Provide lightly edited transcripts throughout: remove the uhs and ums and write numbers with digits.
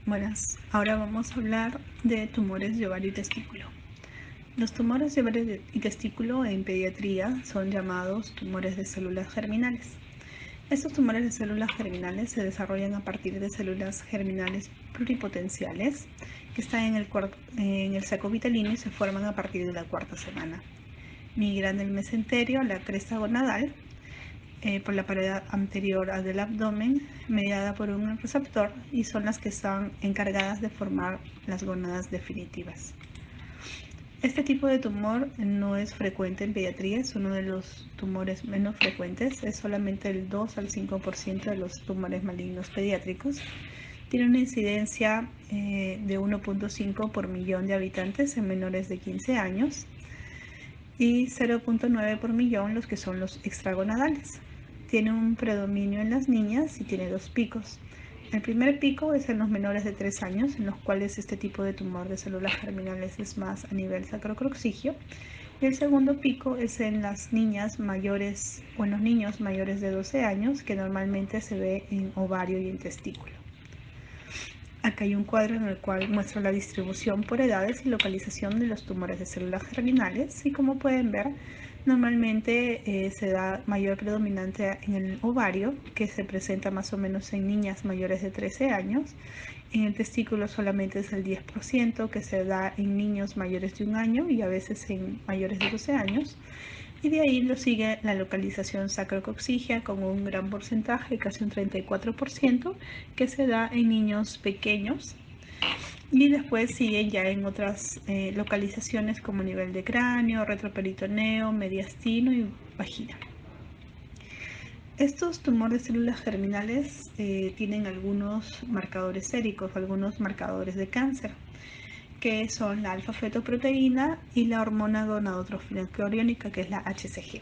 Buenas, ahora vamos a hablar de tumores de ovario y testículo. Los tumores de ovario y testículo en pediatría son llamados tumores de células germinales. Estos tumores de células germinales se desarrollan a partir de células germinales pluripotenciales que están en el saco vitelino y se forman a partir de la cuarta semana. Migran del mesenterio a la cresta gonadal por la pared anterior del abdomen, mediada por un receptor, y son las que están encargadas de formar las gónadas definitivas. Este tipo de tumor no es frecuente en pediatría, es uno de los tumores menos frecuentes, es solamente el 2 al 5% de los tumores malignos pediátricos. Tiene una incidencia de 1.5 por millón de habitantes en menores de 15 años y 0.9 por millón los que son los extragonadales. Tiene un predominio en las niñas y tiene dos picos. El primer pico es en los menores de 3 años, en los cuales este tipo de tumor de células germinales es más a nivel sacrococcigio. Y el segundo pico es en las niñas mayores o en los niños mayores de 12 años, que normalmente se ve en ovario y en testículo. Acá hay un cuadro en el cual muestra la distribución por edades y localización de los tumores de células germinales, y como pueden ver, normalmente se da mayor predominancia en el ovario, que se presenta más o menos en niñas mayores de 13 años. En el testículo solamente es el 10%, que se da en niños mayores de 1 año y a veces en mayores de 12 años. Y de ahí lo sigue la localización sacrococcigia con un gran porcentaje, casi un 34%, que se da en niños pequeños. Y después siguen ya en otras localizaciones como nivel de cráneo, retroperitoneo, mediastino y vagina. Estos tumores de células germinales tienen algunos marcadores séricos, algunos marcadores de cáncer, que son la alfa-fetoproteína y la hormona gonadotrófica coriónica, que es la HCG.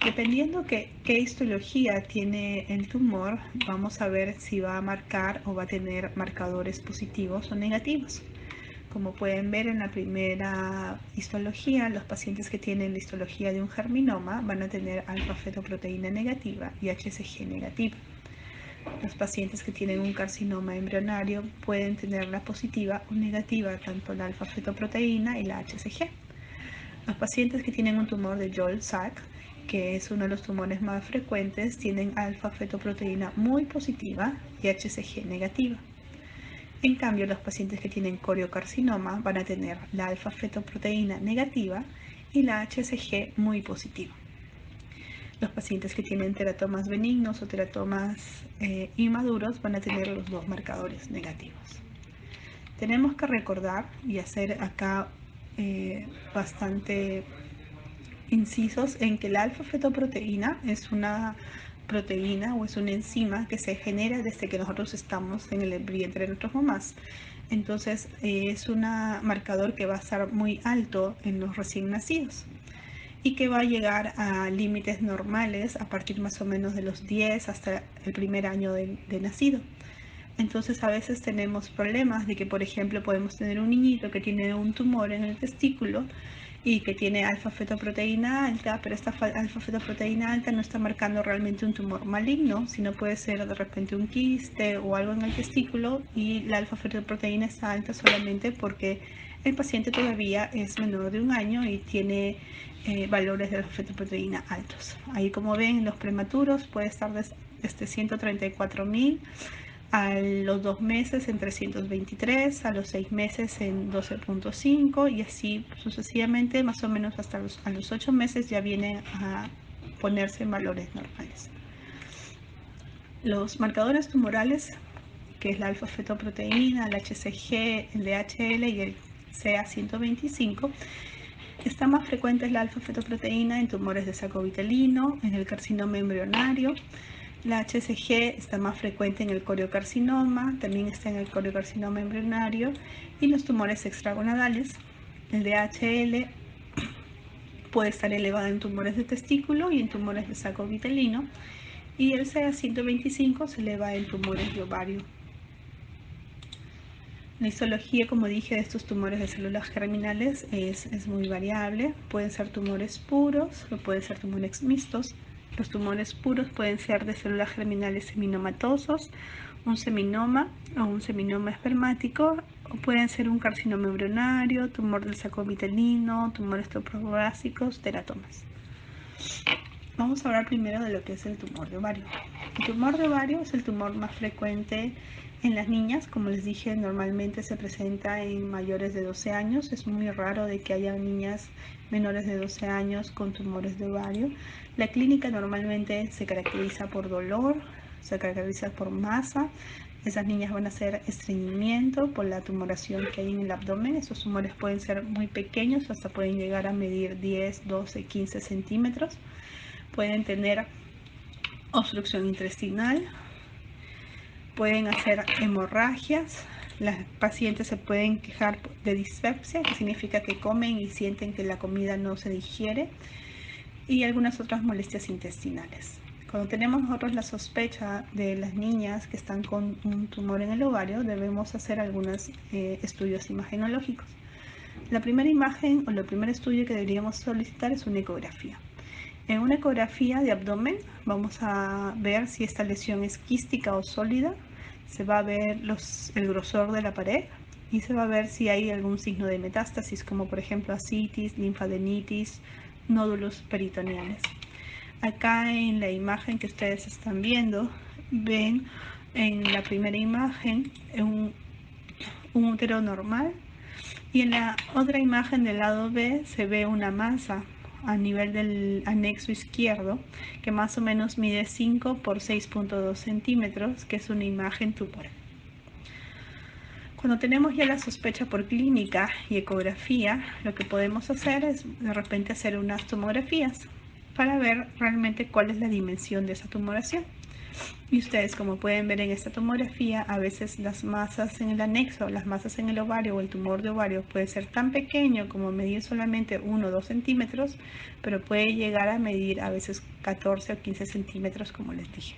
Dependiendo qué histología tiene el tumor, vamos a ver si va a marcar o va a tener marcadores positivos o negativos. Como pueden ver en la primera histología, los pacientes que tienen la histología de un germinoma van a tener alfa-fetoproteína negativa y HCG negativa. Los pacientes que tienen un carcinoma embrionario pueden tener la positiva o negativa tanto la alfa-fetoproteína y la HCG. Los pacientes que tienen un tumor de Joel-Sack, que es uno de los tumores más frecuentes, tienen alfa-fetoproteína muy positiva y HCG negativa. En cambio, los pacientes que tienen coriocarcinoma van a tener la alfa-fetoproteína negativa y la HCG muy positiva. Los pacientes que tienen teratomas benignos o teratomas inmaduros van a tener los dos marcadores negativos. Tenemos que recordar y hacer acá bastante incisos en que la alfa-fetoproteína es una proteína o es una enzima que se genera desde que nosotros estamos en el vientre de nuestras mamás. Entonces es un marcador que va a estar muy alto en los recién nacidos y que va a llegar a límites normales a partir más o menos de los 10 hasta el primer año de nacido. Entonces a veces tenemos problemas de que, por ejemplo, podemos tener un niñito que tiene un tumor en el testículo y que tiene alfa-fetoproteína alta, pero esta alfa-fetoproteína alta no está marcando realmente un tumor maligno, sino puede ser de repente un quiste o algo en el testículo, y la alfa-fetoproteína está alta solamente porque el paciente todavía es menor de 1 año y tiene valores de alfa-fetoproteína altos. Ahí, como ven, los prematuros puede estar desde 134.000 a los 2 meses en 323, a los 6 meses en 12.5 y así sucesivamente, más o menos hasta a los 8 meses ya viene a ponerse en valores normales. Los marcadores tumorales, que es la alfa-fetoproteína, el HCG, el DHL y el CA125, está más frecuente la alfa-fetoproteína en tumores de saco vitelino, en el carcinoma embrionario. La HCG está más frecuente en el coriocarcinoma, también está en el coriocarcinoma embrionario y los tumores extragonadales. El DHL puede estar elevado en tumores de testículo y en tumores de saco vitelino, y el CA125 se eleva en tumores de ovario. La histología, como dije, de estos tumores de células germinales es muy variable. Pueden ser tumores puros o pueden ser tumores mixtos. Los tumores puros pueden ser de células germinales seminomatosos un seminoma o un seminoma espermático, o pueden ser un carcinoma embrionario, tumor del saco vitelino, tumores toporásicos, teratomas. Vamos a hablar primero de lo que es el tumor de ovario. El tumor de ovario es el tumor más frecuente en las niñas. Como les dije, normalmente se presenta en mayores de 12 años. Es muy raro de que haya niñas menores de 12 años con tumores de ovario. La clínica normalmente se caracteriza por dolor, se caracteriza por masa. Esas niñas van a hacer estreñimiento por la tumoración que hay en el abdomen. Esos tumores pueden ser muy pequeños, hasta pueden llegar a medir 10, 12, 15 centímetros. Pueden tener obstrucción intestinal, pueden hacer hemorragias. Las pacientes se pueden quejar de dispepsia, que significa que comen y sienten que la comida no se digiere, y algunas otras molestias intestinales. Cuando tenemos nosotros la sospecha de las niñas que están con un tumor en el ovario, debemos hacer algunos estudios imagenológicos. La primera imagen o el primer estudio que deberíamos solicitar es una ecografía. En una ecografía de abdomen vamos a ver si esta lesión es quística o sólida, se va a ver el grosor de la pared y se va a ver si hay algún signo de metástasis, como por ejemplo ascitis, linfadenitis, nódulos peritoneales. Acá en la imagen que ustedes están viendo, ven en la primera imagen un útero normal, y en la otra imagen del lado B se ve una masa a nivel del anexo izquierdo que más o menos mide 5 por 6.2 centímetros, que es una imagen tumoral. Cuando tenemos ya la sospecha por clínica y ecografía, lo que podemos hacer es de repente hacer unas tomografías para ver realmente cuál es la dimensión de esa tumoración. Y ustedes, como pueden ver en esta tomografía, a veces las masas en el anexo, las masas en el ovario o el tumor de ovario puede ser tan pequeño como medir solamente 1 o 2 centímetros, pero puede llegar a medir a veces 14 o 15 centímetros, como les dije.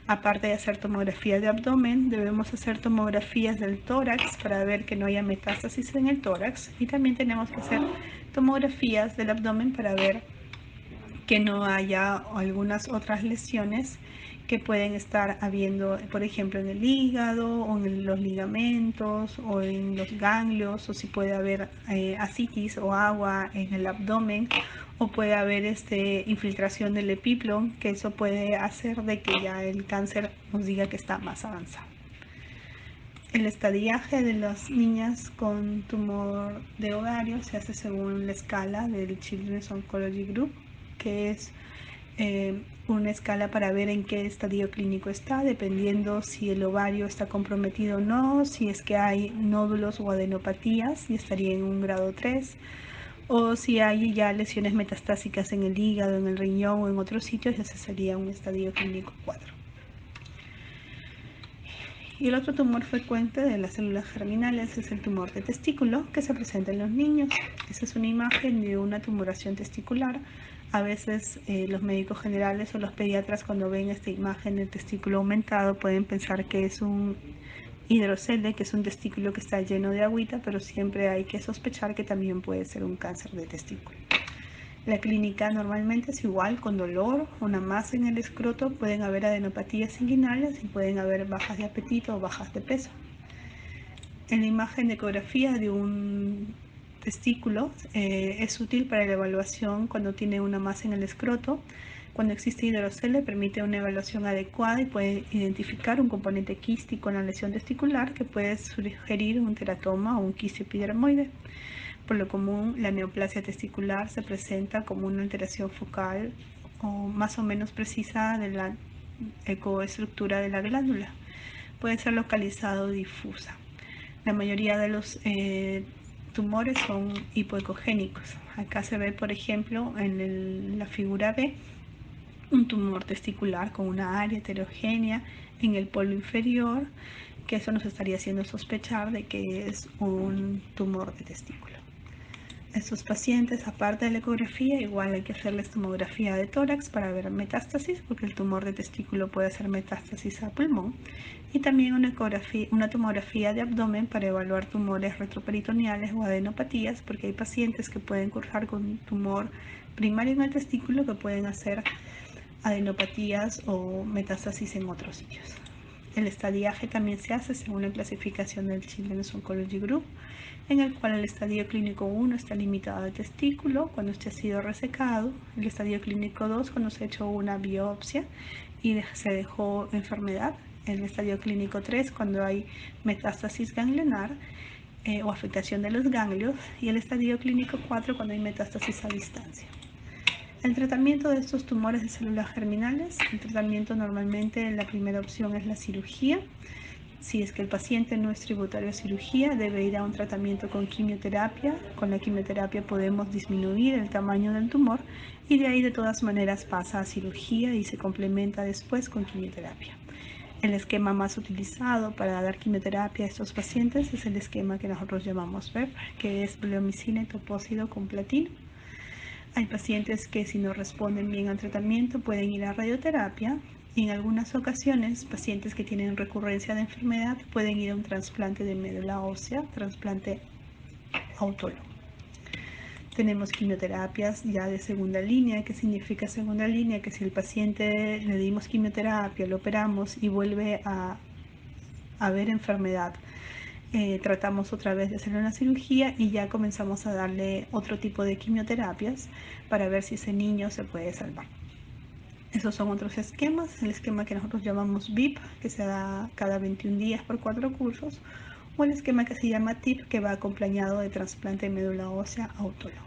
Aparte de hacer tomografías de abdomen, debemos hacer tomografías del tórax para ver que no haya metástasis en el tórax, y también tenemos que hacer tomografías del abdomen para ver que no haya algunas otras lesiones que pueden estar habiendo, por ejemplo, en el hígado o en los ligamentos o en los ganglios, o si puede haber ascitis o agua en el abdomen, o puede haber infiltración del epíplon, que eso puede hacer de que ya el cáncer nos diga que está más avanzado. El estadiaje de las niñas con tumor de ovario se hace según la escala del Children's Oncology Group, que es una escala para ver en qué estadio clínico está, dependiendo si el ovario está comprometido o no, si es que hay nódulos o adenopatías, y estaría en un grado 3, o si hay ya lesiones metastásicas en el hígado, en el riñón o en otros sitios, ya sería un estadio clínico 4. Y el otro tumor frecuente de las células germinales es el tumor de testículo, que se presenta en los niños. Esa es una imagen de una tumoración testicular. A veces los médicos generales o los pediatras, cuando ven esta imagen del testículo aumentado, pueden pensar que es un hidrocele, que es un testículo que está lleno de agüita, pero siempre hay que sospechar que también puede ser un cáncer de testículo. La clínica normalmente es igual, con dolor, una masa en el escroto, pueden haber adenopatías inguinales y pueden haber bajas de apetito o bajas de peso. En la imagen de ecografía de un testículo es útil para la evaluación cuando tiene una masa en el escroto. Cuando existe hidrocele, permite una evaluación adecuada y puede identificar un componente quístico en la lesión testicular que puede sugerir un teratoma o un quiste epidermoide. Por lo común, la neoplasia testicular se presenta como una alteración focal o más o menos precisa de la ecoestructura de la glándula. Puede ser localizado o difusa. La mayoría de los tumores son hipoecogénicos. Acá se ve, por ejemplo, en la figura B, un tumor testicular con una área heterogénea en el polo inferior, que eso nos estaría haciendo sospechar de que es un tumor de testículo. Estos pacientes, aparte de la ecografía, igual hay que hacerles tomografía de tórax para ver metástasis, porque el tumor de testículo puede hacer metástasis a pulmón, y también una tomografía de abdomen para evaluar tumores retroperitoneales o adenopatías, porque hay pacientes que pueden cursar con un tumor primario en el testículo que pueden hacer adenopatías o metástasis en otros sitios. El estadiaje también se hace según la clasificación del Children's Oncology Group, en el cual el estadio clínico 1 está limitado al testículo cuando este ha sido resecado, el estadio clínico 2 cuando se ha hecho una biopsia y se dejó enfermedad, el estadio clínico 3 cuando hay metástasis ganglionar o afectación de los ganglios, y el estadio clínico 4 cuando hay metástasis a distancia. El tratamiento de estos tumores de células germinales, el tratamiento normalmente la primera opción es la cirugía. Si es que el paciente no es tributario a cirugía, debe ir a un tratamiento con quimioterapia. Con la quimioterapia podemos disminuir el tamaño del tumor y de ahí de todas maneras pasa a cirugía y se complementa después con quimioterapia. El esquema más utilizado para dar quimioterapia a estos pacientes es el esquema que nosotros llamamos BEP, que es bleomicina y topósido con platino. Hay pacientes que si no responden bien al tratamiento pueden ir a radioterapia y en algunas ocasiones pacientes que tienen recurrencia de enfermedad pueden ir a un trasplante de médula ósea, trasplante autólogo. Tenemos quimioterapias ya de segunda línea. ¿Qué significa segunda línea? Que si el paciente le dimos quimioterapia, lo operamos y vuelve a haber enfermedad, tratamos otra vez de hacer una cirugía y ya comenzamos a darle otro tipo de quimioterapias para ver si ese niño se puede salvar. Esos son otros esquemas, el esquema que nosotros llamamos VIP, que se da cada 21 días por 4 cursos, o el esquema que se llama TIP, que va acompañado de trasplante de médula ósea autólogo.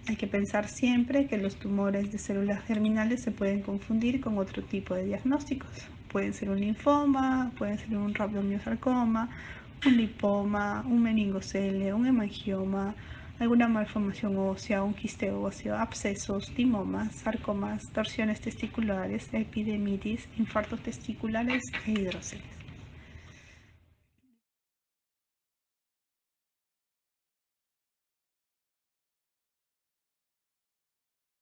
Hay que pensar siempre que los tumores de células germinales se pueden confundir con otro tipo de diagnósticos. Pueden ser un linfoma, pueden ser un rabdomiosarcoma, un lipoma, un meningocele, un hemangioma, alguna malformación ósea, un quiste óseo, abscesos, timomas, sarcomas, torsiones testiculares, epidemitis, infartos testiculares e hidroceles.